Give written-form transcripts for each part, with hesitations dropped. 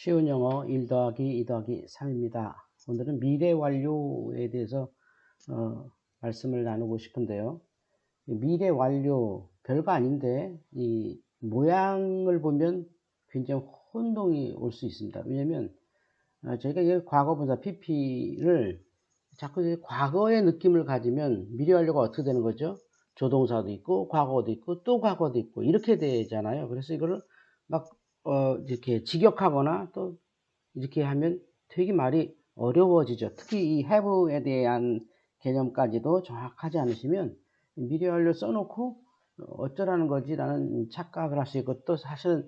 쉬운 영어 1 더하기 2 더하기 3입니다. 오늘은 미래 완료에 대해서 말씀을 나누고 싶은데요. 미래 완료 별거 아닌데 이 모양을 보면 굉장히 혼동이 올 수 있습니다. 왜냐면 저희가 이 과거분사 PP를 자꾸 과거의 느낌을 가지면 미래 완료가 어떻게 되는 거죠? 조동사도 있고 과거도 있고 또 과거도 있고 이렇게 되잖아요. 그래서 이거를 막 이렇게 직역하거나 또 이렇게 하면 되게 말이 어려워지죠. 특히 이 have에 대한 개념까지도 정확하지 않으시면 미래 완료 써놓고 어쩌라는 거지 라는 착각을 할 수 있고, 또 사실은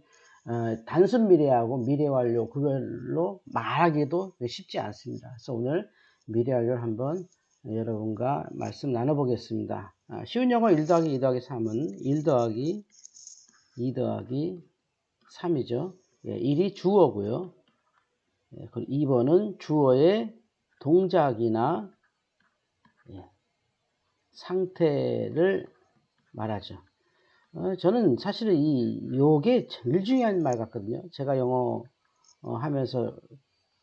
단순 미래하고 미래 완료 그걸로 말하기도 쉽지 않습니다. 그래서 오늘 미래 완료를 한번 여러분과 말씀 나눠보겠습니다. 쉬운 영어 1 더하기 2 더하기 3은 1 더하기 2 더하기 3이죠. 1이 주어고요. 그리고 2번은 주어의 동작이나 상태를 말하죠. 저는 사실은 요게 제일 중요한 말 같거든요. 제가 영어 하면서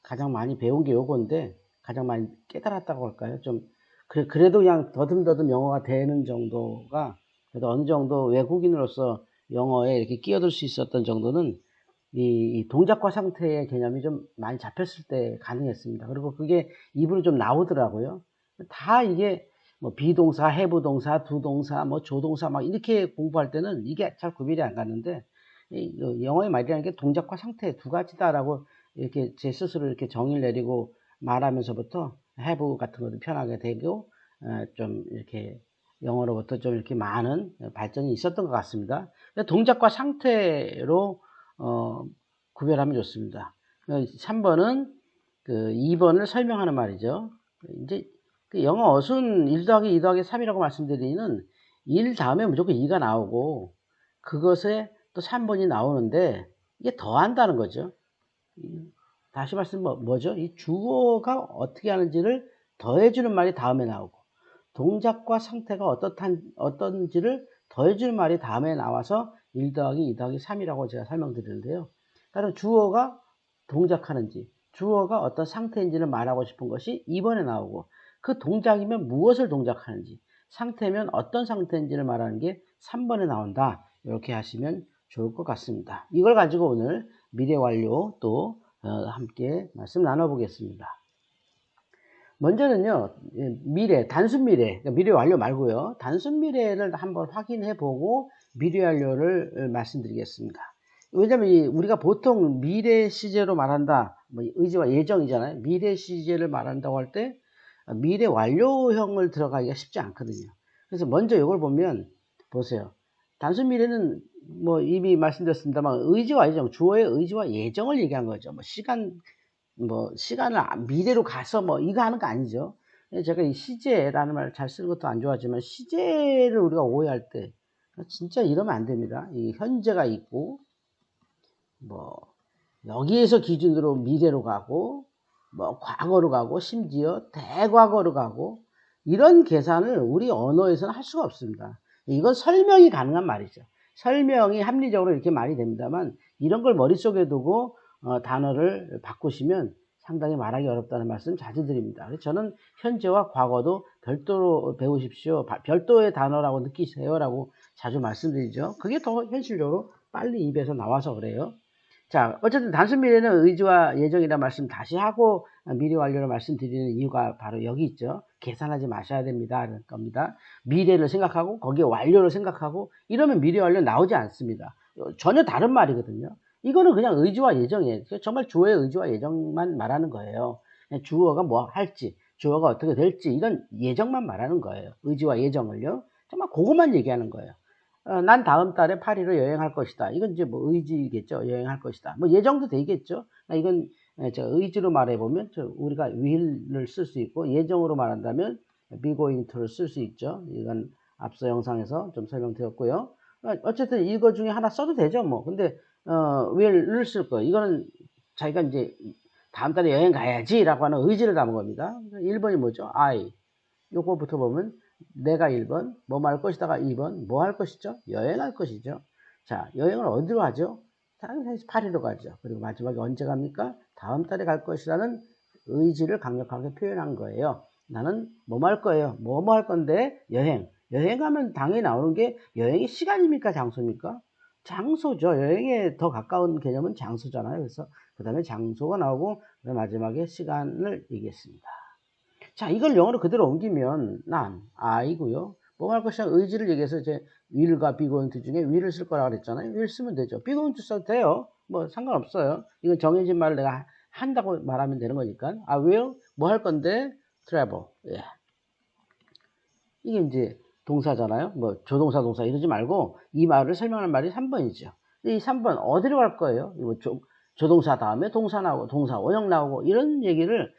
가장 많이 배운 게 요건데, 가장 많이 깨달았다고 할까요? 좀 그래도 그냥 더듬더듬 영어가 되는 정도가, 그래도 어느 정도 외국인으로서 영어에 이렇게 끼어들 수 있었던 정도는 이 동작과 상태의 개념이 좀 많이 잡혔을 때 가능했습니다. 그리고 그게 입으로 좀 나오더라고요. 다 이게 뭐 비동사, have 동사, do 동사, 뭐 조동사 막 이렇게 공부할 때는 이게 잘 구별이 안 가는데, 영어의 말이라는 게 동작과 상태 두 가지다라고 이렇게 제 스스로 이렇게 정의를 내리고 말하면서부터 have 같은 것도 편하게 되고, 좀 이렇게 영어로부터 좀 이렇게 많은 발전이 있었던 것 같습니다. 동작과 상태로 구별하면 좋습니다. 3번은 그 2번을 설명하는 말이죠. 이제 그 영어 어순 1 더하기 2 더하기 3이라고 말씀드리는 1 다음에 무조건 2가 나오고 그것에 또 3번이 나오는데 이게 더한다는 거죠. 다시 말씀 뭐죠? 이 주어가 어떻게 하는지를 더해주는 말이 다음에 나오고 동작과 상태가 어떤지를 더해주는 말이 다음에 나와서 1 더하기 2 더하기 3이라고 제가 설명드리는데요. 따로 주어가 동작하는지, 주어가 어떤 상태인지를 말하고 싶은 것이 2번에 나오고, 그 동작이면 무엇을 동작하는지, 상태면 어떤 상태인지를 말하는 게 3번에 나온다. 이렇게 하시면 좋을 것 같습니다. 이걸 가지고 오늘 미래 완료 또 함께 말씀 나눠보겠습니다. 먼저는요, 미래, 단순 미래, 그러니까 미래 완료 말고요, 단순 미래를 한번 확인해 보고 미래 완료를 말씀드리겠습니다. 왜냐면 우리가 보통 미래 시제로 말한다, 뭐 의지와 예정이잖아요. 미래 시제를 말한다고 할 때 미래 완료형을 들어가기가 쉽지 않거든요. 그래서 먼저 이걸 보면 보세요. 단순 미래는 뭐 이미 말씀드렸습니다만 의지와 예정, 주어의 의지와 예정을 얘기한 거죠. 뭐 시간을 미래로 가서 뭐 이거 하는 거 아니죠. 제가 이 시제라는 말 잘 쓰는 것도 안 좋아하지만 시제를 우리가 오해할 때 진짜 이러면 안 됩니다. 이 현재가 있고 뭐 여기에서 기준으로 미래로 가고 뭐 과거로 가고 심지어 대과거로 가고 이런 계산을 우리 언어에서는 할 수가 없습니다. 이건 설명이 가능한 말이죠. 설명이 합리적으로 이렇게 말이 됩니다만 이런 걸 머릿속에 두고 단어를 바꾸시면 상당히 말하기 어렵다는 말씀 자주 드립니다. 그래서 저는 현재와 과거도 별도로 배우십시오. 별도의 단어라고 느끼세요라고 자주 말씀드리죠. 그게 더 현실적으로 빨리 입에서 나와서 그래요. 자, 어쨌든 단순 미래는 의지와 예정이라는 말씀 다시 하고 미래 완료를 말씀드리는 이유가 바로 여기 있죠. 계산하지 마셔야 됩니다. 그럴 겁니다. 미래를 생각하고 거기에 완료를 생각하고 이러면 미래 완료 나오지 않습니다. 전혀 다른 말이거든요. 이거는 그냥 의지와 예정이에요. 정말 주어의 의지와 예정만 말하는 거예요. 주어가 뭐 할지, 주어가 어떻게 될지 이런 예정만 말하는 거예요. 의지와 예정을요. 정말 그것만 얘기하는 거예요. 난 다음 달에 파리로 여행할 것이다. 이건 이제 뭐 의지겠죠. 여행할 것이다. 뭐 예정도 되겠죠. 이건 저 의지로 말해보면 우리가 will을 쓸 수 있고, 예정으로 말한다면 be going to를 쓸 수 있죠. 이건 앞서 영상에서 좀 설명드렸고요. 어쨌든 이거 중에 하나 써도 되죠. 뭐. 근데 will을 쓸 거예요. 이거는 자기가 이제 다음 달에 여행 가야지라고 하는 의지를 담은 겁니다. 1번이 뭐죠? I. 요거부터 보면 내가 1번, 뭐 할 것이다가 2번, 뭐 할 것이죠? 여행할 것이죠. 자, 여행을 어디로 하죠? 당연히 파리로 가죠. 그리고 마지막에 언제 갑니까? 다음 달에 갈 것이라는 의지를 강력하게 표현한 거예요. 나는 뭐 할 거예요? 뭐 할 건데? 여행. 여행 가면 당연히 나오는 게 여행이 시간입니까? 장소입니까? 장소죠. 여행에 더 가까운 개념은 장소잖아요. 그래서 그 다음에 장소가 나오고 마지막에 시간을 얘기했습니다. 자, 이걸 영어로 그대로 옮기면 난, I고요. 뭐 할 것이냐 의지를 얘기해서 이제 will과 be going to 중에 will을 쓸 거라고 그랬잖아요. will 쓰면 되죠. be going to 써도 돼요. 뭐 상관없어요. 이건 정해진 말을 내가 한다고 말하면 되는 거니까. I will 뭐 할 건데 travel. 예. 이게 이제 동사잖아요. 뭐 조동사 동사 이러지 말고 이 말을 설명하는 말이 3번이죠. 이 3번 어디로 갈 거예요? 이거 조동사 다음에 동사 나오고 동사 원형 나오고 이런 얘기를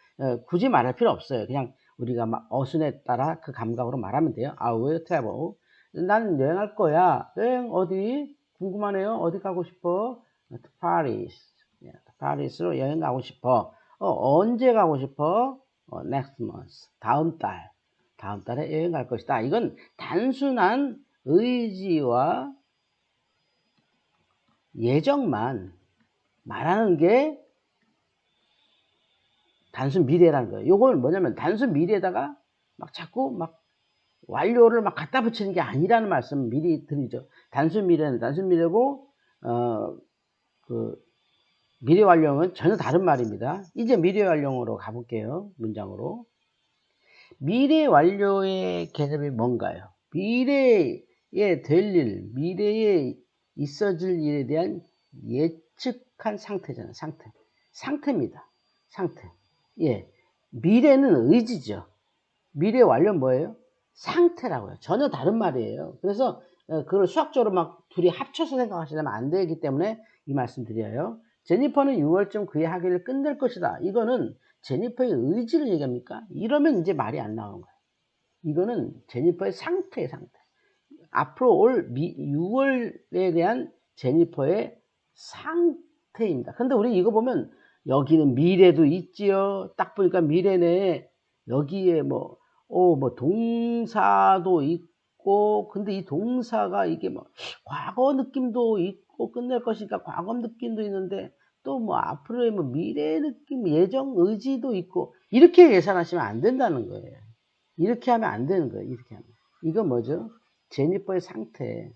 굳이 말할 필요 없어요. 그냥 우리가 막 어순에 따라 그 감각으로 말하면 돼요. I will travel. 난 여행할 거야. 여행 어디? 궁금하네요. 어디 가고 싶어? To Paris. 파리스로 여행 가고 싶어. 언제 가고 싶어? next month. 다음 달. 다음 달에 여행 갈 것이다. 이건 단순한 의지와 예정만 말하는 게 단순 미래라는 거예요. 요걸 뭐냐면 단순 미래에다가 막 자꾸 막 완료를 막 갖다 붙이는 게 아니라는 말씀 미리 드리죠. 단순 미래는 단순 미래고, 미래 완료는 전혀 다른 말입니다. 이제 미래 완료로 가볼게요. 문장으로. 미래 완료의 개념이 뭔가요? 미래에 될 일, 미래에 있어질 일에 대한 예측한 상태잖아요. 상태입니다. 상태. 예. 미래는 의지죠. 미래 완료는 뭐예요? 상태라고요. 전혀 다른 말이에요. 그래서 그걸 수학적으로 막 둘이 합쳐서 생각하시면 안 되기 때문에 이 말씀 드려요. 제니퍼는 6월쯤 그의 학위를 끝낼 것이다. 이거는 제니퍼의 의지를 얘기합니까? 이러면 이제 말이 안 나오는 거예요. 이거는 제니퍼의 상태의 상태. 앞으로 올 6월에 대한 제니퍼의 상태입니다. 근데 우리 이거 보면 여기는 미래도 있지요. 딱 보니까 미래네. 여기에 뭐 동사도 있고, 근데 이 동사가 이게 뭐 과거 느낌도 있고 끝낼 것이니까 과거 느낌도 있는데 또 뭐 앞으로의 뭐 미래 느낌, 예정, 의지도 있고 이렇게 계산하시면 안 된다는 거예요. 이렇게 하면 안 되는 거예요. 이렇게 하면. 이건 뭐죠? 제니퍼의 상태.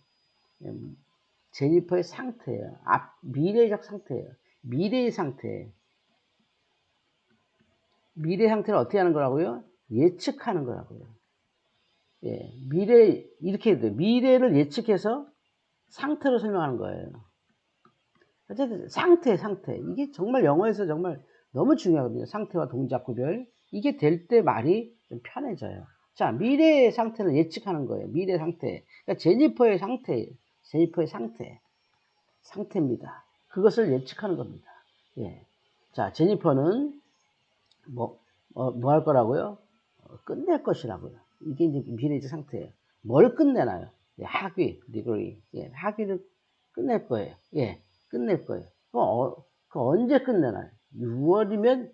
제니퍼의 상태예요. 미래적 상태예요. 미래의 상태. 미래 상태를 어떻게 하는 거라고요? 예측하는 거라고요. 예, 이렇게 해도 돼요. 미래를 예측해서 상태로 설명하는 거예요. 어쨌든, 상태. 이게 정말 영어에서 정말 너무 중요하거든요. 상태와 동작 구별. 이게 될 때 말이 좀 편해져요. 자, 미래의 상태를 예측하는 거예요. 미래 상태. 그러니까 제니퍼의 상태입니다. 그것을 예측하는 겁니다. 예. 자, 제니퍼는 뭐 할 거라고요? 끝낼 것이라고요. 이게 이제 미래적 상태예요. 뭘 끝내나요? 예, 학위, degree. 예, 학위를 끝낼 거예요. 예, 끝낼 거예요. 그 언제 끝내나요? 6월이면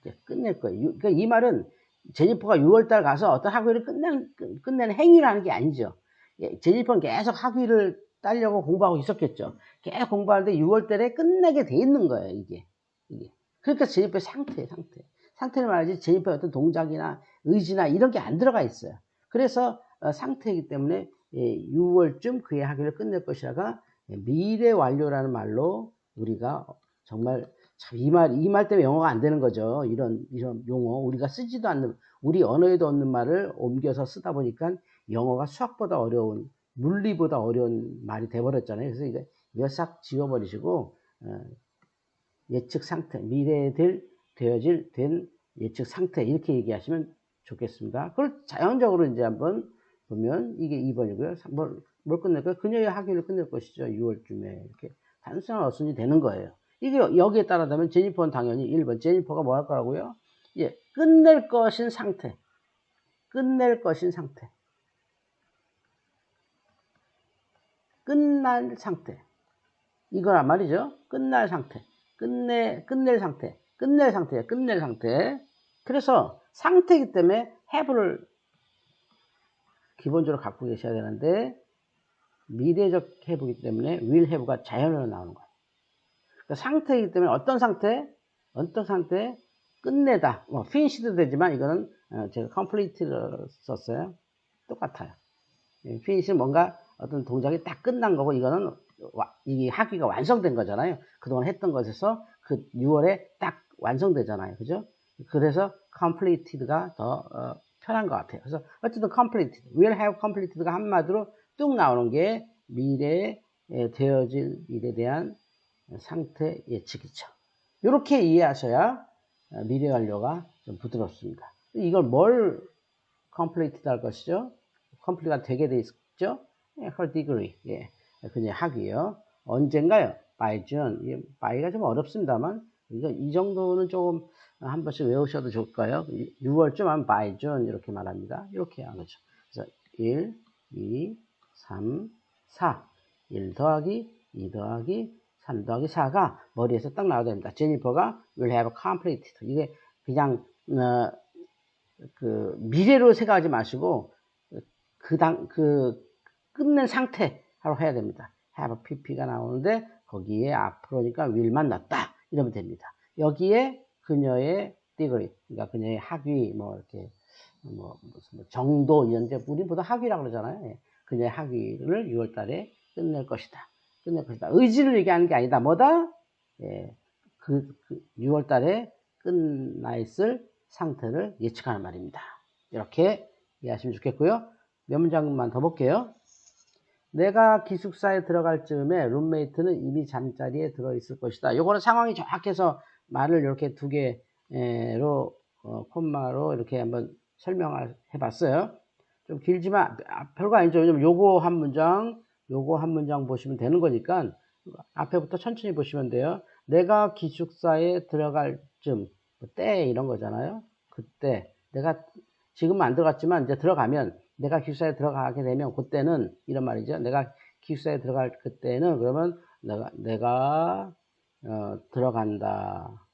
이제 끝낼 거예요. 그러니까 이 말은 제니퍼가 6월달 가서 어떤 학위를 끝내는 행위를 하는 게 아니죠. 예, 제니퍼는 계속 학위를 따려고 공부하고 있었겠죠. 계속 공부하는데 6월달에 끝내게 돼 있는 거예요, 이게. 그러니까 제니퍼의 상태를 말하지 제니퍼의 어떤 동작이나 의지나 이런 게 안 들어가 있어요. 그래서 상태이기 때문에 6월쯤 그의 학위를 끝낼 것이라가 미래 완료라는 말로 우리가 정말 참 이 말 때문에 영어가 안 되는 거죠. 이런 용어 우리가 쓰지도 않는 우리 언어에도 없는 말을 옮겨서 쓰다 보니까 영어가 수학보다 어려운 물리보다 어려운 말이 돼버렸잖아요. 그래서 이거 싹 지워버리시고 예측 상태, 미래에 된 예측 상태 이렇게 얘기하시면 좋겠습니다. 그걸 자연적으로 이제 한번 보면 이게 2번이고요. 뭘 끝낼 거예요? 그녀의 학위를 끝낼 것이죠. 6월쯤에 이렇게 단순한 어순이 되는 거예요. 이게 여기에 따라다면 제니퍼는 당연히 1번 제니퍼가 뭐 할 거라고요? 예, 끝낼 것인 상태. 끝날 상태. 이거란 말이죠. 끝낼 상태. 그래서 상태이기 때문에 have를 기본적으로 갖고 계셔야 되는데 미래적 have이기 때문에 will have가 자연으로 나오는 거예요. 상태이기 때문에 어떤 상태 끝내다. 뭐 finish도 되지만 이거는 제가 complete를 썼어요. 똑같아요. finish는 뭔가 어떤 동작이 딱 끝난 거고 이거는 이 학위가 완성된 거잖아요. 그동안 했던 것에서 그 6월에 딱 완성되잖아요. 그죠? 그래서 completed가 더 편한 것 같아요. 그래서 어쨌든 completed, will have completed가 한마디로 뚝 나오는 게 미래에 되어질 일에 대한 상태 예측이죠. 이렇게 이해하셔야 미래 완료가 좀 부드럽습니다. 이걸 뭘 completed 할 것이죠? complete가 되게 돼 있죠? her degree, 예, 그녀의 학위요. 언젠가요? by June. by가 좀 어렵습니다만 이 정도는 조금 한 번씩 외우셔도 좋을까요? 6월쯤 하면 by June 이렇게 말합니다. 이렇게 하는 거죠. 그래서 1, 2, 3, 4. 1 더하기 2 더하기 3 더하기 4가 머리에서 딱 나와야 됩니다. 제니퍼가 will have completed. 이게 그냥 그 미래로 생각하지 마시고 끝낸 상태로 해야 됩니다. have pp가 나오는데 거기에 앞으로니까 will만 넣었다 이러면 됩니다. 여기에 그녀의 degree, 그러니까 그녀의 학위 뭐 이렇게 무슨 정도 이런 데 우리 보통 학위라고 그러잖아요. 예. 그녀의 학위를 6월달에 끝낼 것이다. 의지를 얘기하는 게 아니다. 뭐다? 예. 6월달에 끝나 있을 상태를 예측하는 말입니다. 이렇게 이해하시면 좋겠고요. 몇 문장만 더 볼게요. 내가 기숙사에 들어갈 즈음에 룸메이트는 이미 잠자리에 들어있을 것이다. 요거는 상황이 정확해서 말을 이렇게 두 개로 콤마로 이렇게 한번 설명을 해봤어요. 좀 길지만 별거 아니죠. 왜냐면 요거 한 문장 보시면 되는 거니까 앞에부터 천천히 보시면 돼요. 내가 기숙사에 들어갈 즈음, 때 이런 거잖아요. 그때 내가 지금은 안 들어갔지만 이제 들어가면 내가 기숙사에 들어가게 되면 그때는 이런 말이죠. 내가 기숙사에 들어갈 그때는 그러면 내가 들어간다.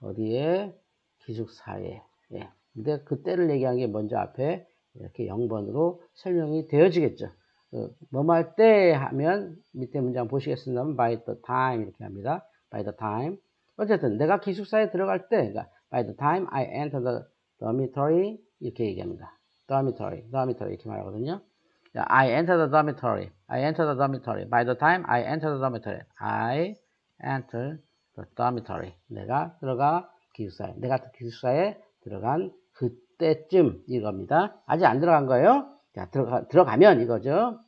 어디에? 기숙사에. 예. 근데 그때를 얘기하는 게 먼저 앞에 이렇게 0번으로 설명이 되어지겠죠. 뭐뭐 할 때 하면 밑에 문장 보시겠습니다만 by the time 이렇게 합니다. by the time. 어쨌든 내가 기숙사에 들어갈 때 그러니까 by the time I enter the dormitory 이렇게 얘기합니다. dormitory 이렇게 말하거든요. I enter the dormitory. I enter the dormitory. By the time I enter the dormitory. I enter the dormitory. 내가 기숙사에 들어간 그때쯤 이겁니다. 아직 안 들어간 거예요. 자, 들어가면 이거죠.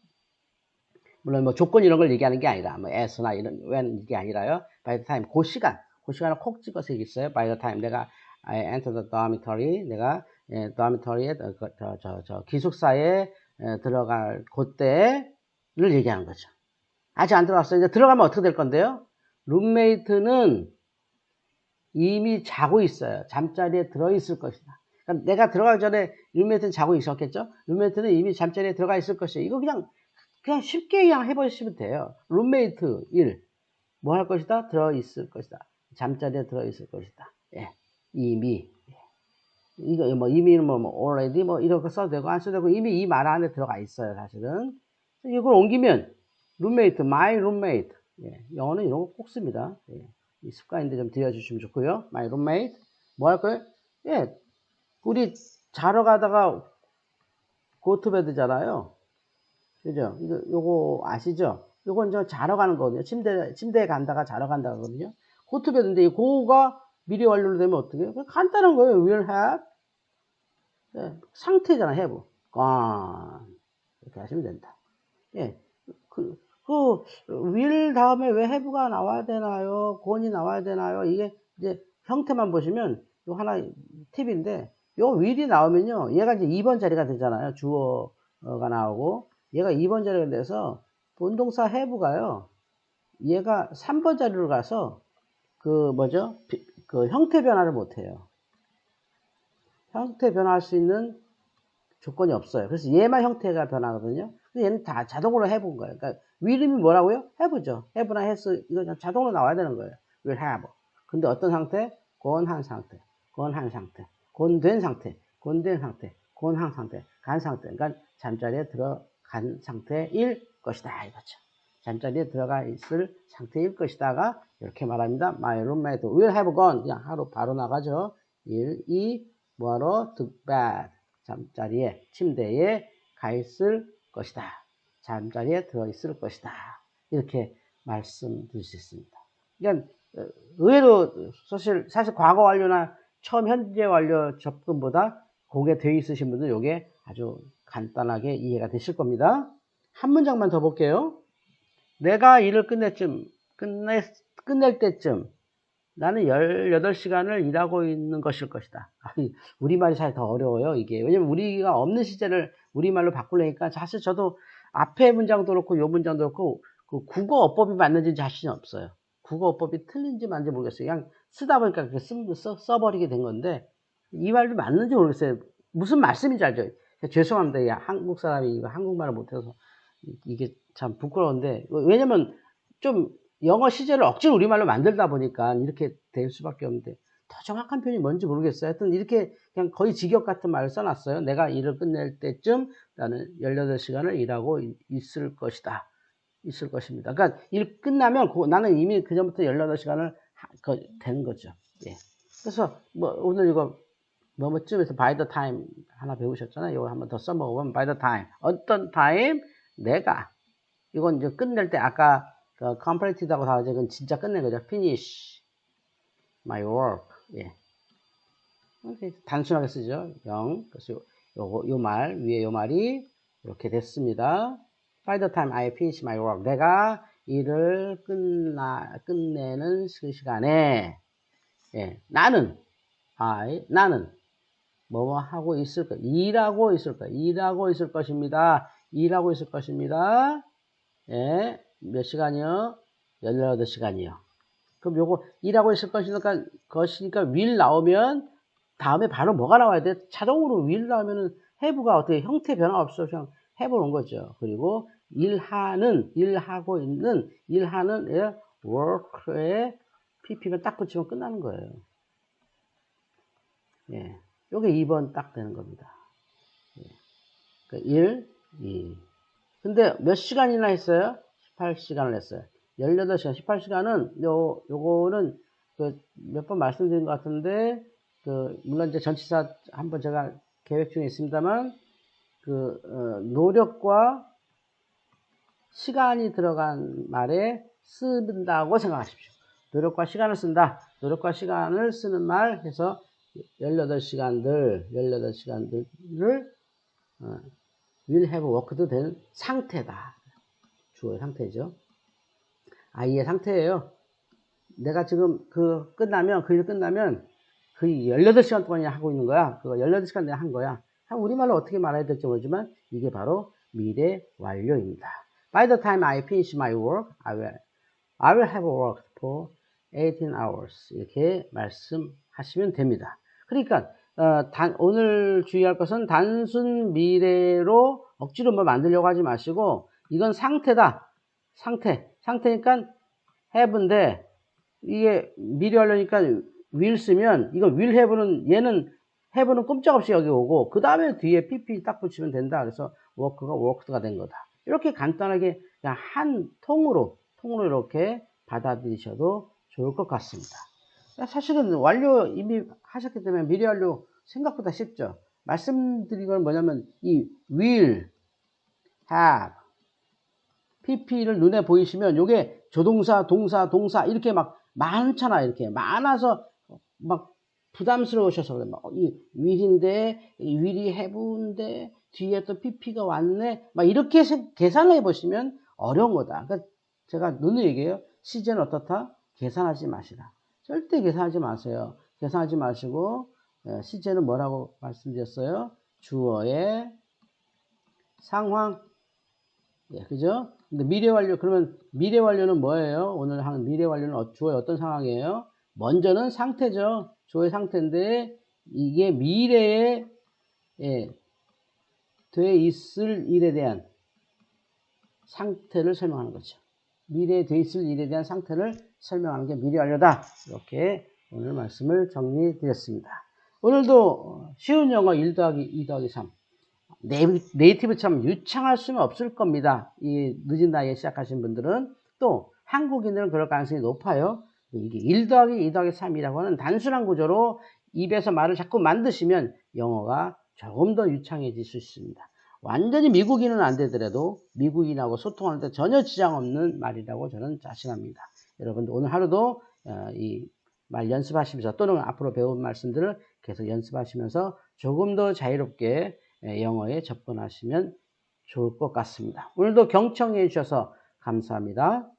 물론 뭐 조건 이런 걸 얘기하는 게 아니라 뭐 as나 이런 when 이게 아니라요. By the time 그 시간을 콕 찍어서 얘기했어요. By the time 내가 I enter the dormitory. 내가 dormitory에 기숙사에 들어갈 그때를 얘기하는 거죠. 아직 안 들어갔어요. 이제 들어가면 어떻게 될 건데요? 룸메이트는 이미 자고 있어요. 잠자리에 들어있을 것이다. 그러니까 내가 들어가기 전에 룸메이트는 자고 있었겠죠? 룸메이트는 이미 잠자리에 들어가 있을 것이에요. 이거 그냥 쉽게 그냥 해보시면 돼요. 룸메이트 1. 뭐 할 것이다? 들어있을 것이다. 잠자리에 들어있을 것이다. 예. 이미. 이거 뭐 이미는 뭐 already 뭐 이렇게 써도 되고 안 써도 되고 이미 이 말 안에 들어가 있어요. 사실은. 이걸 옮기면 룸메이트, my roommate. 예. 영어는 이런 거 꼭 씁니다. 예. 이 습관인데 좀 들여주시면 좋고요. my roommate. 뭐 할 거예요? 예. 우리 자러 가다가 go to bed잖아요. 그죠? 요거 아시죠? 요건 저 자러 가는 거거든요. 침대에 간다가 자러 간다 거거든요. go to bed인데 이 go가 미래 완료로 되면 어떻게 해요? 간단한 거예요. will have. 예. 상태잖아, have. gone. 이렇게 하시면 된다. 예. will 다음에 왜 have가 나와야 되나요? gone이 나와야 되나요? 이게 이제 형태만 보시면 요 하나 팁인데 요 will이 나오면요. 얘가 이제 2번 자리가 되잖아요. 주어가 나오고 얘가 2번 자리가 돼서 본동사 have가요. 얘가 3번 자리로 가서 그 형태 변화를 못 해요. 형태 변화할 수 있는 조건이 없어요. 그래서 얘만 형태가 변하거든요. 근데 얘는 다 자동으로 해본 거예요. 그러니까 will이 뭐라고요? have죠. have나 has 이거 자동으로 나와야 되는 거예요. will have. 근데 어떤 상태? 곤한 상태, 곤한 상태, 곤된 상태, 곤된 상태, 곤한 상태, 간 상태. 그러니까 잠자리에 들어간 상태일 것이다 이거죠. 잠자리에 들어가 있을 상태일 것이다가 이렇게 말합니다. My roommate will have gone. 그냥 하루 바로 나가죠. 1, 2, 뭐하러? to bed. 잠자리에, 침대에 가 있을 것이다. 잠자리에 들어 있을 것이다. 이렇게 말씀드릴 수 있습니다. 그러니까 의외로 사실 과거 완료나 처음 현재 완료 접근보다 그게 되어 있으신 분들 이게 아주 간단하게 이해가 되실 겁니다. 한 문장만 더 볼게요. 내가 일을 끝낼 때쯤 나는 18시간을 일하고 있는 것일 것이다. 우리말이 사실 더 어려워요, 이게. 왜냐면 우리가 없는 시제를 우리말로 바꾸려니까 사실 저도 앞에 문장도 그렇고 요 문장도 그렇고 그 국어 어법이 맞는지 자신이 없어요. 국어 어법이 틀린지 맞는지 모르겠어요. 그냥 쓰다 보니까 그렇게 써버리게 된 건데 이 말도 맞는지 모르겠어요. 무슨 말씀인지 알죠? 죄송합니다. 야, 한국 사람이 이거 한국말을 못해서 이게 참 부끄러운데 왜냐면 좀 영어 시제를 억지로 우리말로 만들다 보니까 이렇게 될 수밖에 없는데 더 정확한 표현이 뭔지 모르겠어요. 하여튼 이렇게 그냥 거의 직역 같은 말을 써놨어요. 내가 일을 끝낼 때쯤 나는 18시간을 일하고 있을 것이다. 있을 것입니다. 그러니까 일 끝나면 나는 이미 그전부터 18시간을 되는 거죠. 예. 그래서 뭐 오늘 이거 뭐쯤에서 by the time 하나 배우셨잖아요. 이거 한번 더 써먹으면 by the time 어떤 time 내가 이건 이제 끝낼 때 아까 completed하고 다르죠. 이건 진짜 끝낸 거죠. finish my work. 예. 단순하게 쓰죠. 0. 그래서 요 말 위에 요 말이 이렇게 됐습니다. By the time I finish my work. 내가 일을 끝내는 그 시간에 예, 나는 뭐뭐 하고 있을 거 일하고 있을 것입니다. 일하고 있을 것입니다. 예, 몇 시간이요? 18시간이요. 그럼 요거 일하고 있을 것이니까 will 나오면 다음에 바로 뭐가 나와야 돼? 자동으로 will 나오면은 have가 어떻게 형태 변화 없어 그냥 have 온 거죠. 그리고 일하고 있는 예, work에 pp만 딱 붙이면 끝나는 거예요. 예. 요게 2번 딱 되는 겁니다. 예. 그러니까 1, 2. 근데 몇 시간이나 했어요? 18시간을 했어요. 18시간, 18시간은, 요거는, 몇 번 말씀드린 것 같은데, 물론 이제 전치사 한번 제가 계획 중에 있습니다만, 노력과 시간이 들어간 말에 쓴다고 생각하십시오. 노력과 시간을 쓴다. 노력과 시간을 쓰는 말 해서 18시간들을 will have worked 된 상태다. 주어의 상태죠. I의 상태예요. 내가 지금 그 일 끝나면 그 18시간 동안 하고 있는 거야. 그거 18시간 내가 한 거야. 우리말로 어떻게 말해야 될지 모르지만 이게 바로 미래 완료입니다. By the time I finish my work, I will have worked for 18 hours. 이렇게 말씀하시면 됩니다. 그러니까 오늘 주의할 것은 단순 미래로 억지로 뭐 만들려고 하지 마시고 이건 상태다. 상태니까 have인데 이게 미래 완료니까 will 쓰면 이거 will have는 얘는 have는 꼼짝없이 여기 오고 그 다음에 뒤에 pp 딱 붙이면 된다. 그래서 work가 worked가 된 거다. 이렇게 간단하게 그냥 한 통으로 이렇게 받아들이셔도 좋을 것 같습니다. 사실은 완료 이미 하셨기 때문에 미래 완료 생각보다 쉽죠. 말씀드린 건 뭐냐면 이 will, have, pp를 눈에 보이시면 요게 조동사, 동사 이렇게 막 많잖아. 이렇게 많아서 막 부담스러우셔서 그래. 이 will인데, 이 will이 have인데 뒤에 또 pp가 왔네. 막 이렇게 계산을 해보시면 어려운 거다. 그러니까 제가 눈을 얘기해요. 시제는 어떻다? 계산하지 마시라. 절대 계산하지 마세요. 계산하지 마시고 시제는 뭐라고 말씀드렸어요? 주어의 상황. 예, 그죠? 근데 미래 완료 그러면 미래 완료는 뭐예요? 오늘 하는 미래 완료는 주어의 어떤 상황이에요? 먼저는 상태죠. 주어의 상태인데 이게 미래에 돼 있을 일에 대한 상태를 설명하는 거죠. 미래에 돼 있을 일에 대한 상태를 설명하는 게 미래 완료다. 이렇게 오늘 말씀을 정리해 드렸습니다. 오늘도 쉬운 영어 1 더하기 2 더하기 3 네이티브처럼 유창할 수는 없을 겁니다. 이 늦은 나이에 시작하신 분들은. 또 한국인들은 그럴 가능성이 높아요. 이게 1 더하기 2 더하기 3이라고 하는 단순한 구조로 입에서 말을 자꾸 만드시면 영어가 조금 더 유창해질 수 있습니다. 완전히 미국인은 안 되더라도 미국인하고 소통하는 데 전혀 지장 없는 말이라고 저는 자신합니다. 여러분들 오늘 하루도 이 말 연습하시면서 또는 앞으로 배운 말씀들을 계속 연습하시면서 조금 더 자유롭게 영어에 접근하시면 좋을 것 같습니다. 오늘도 경청해 주셔서 감사합니다.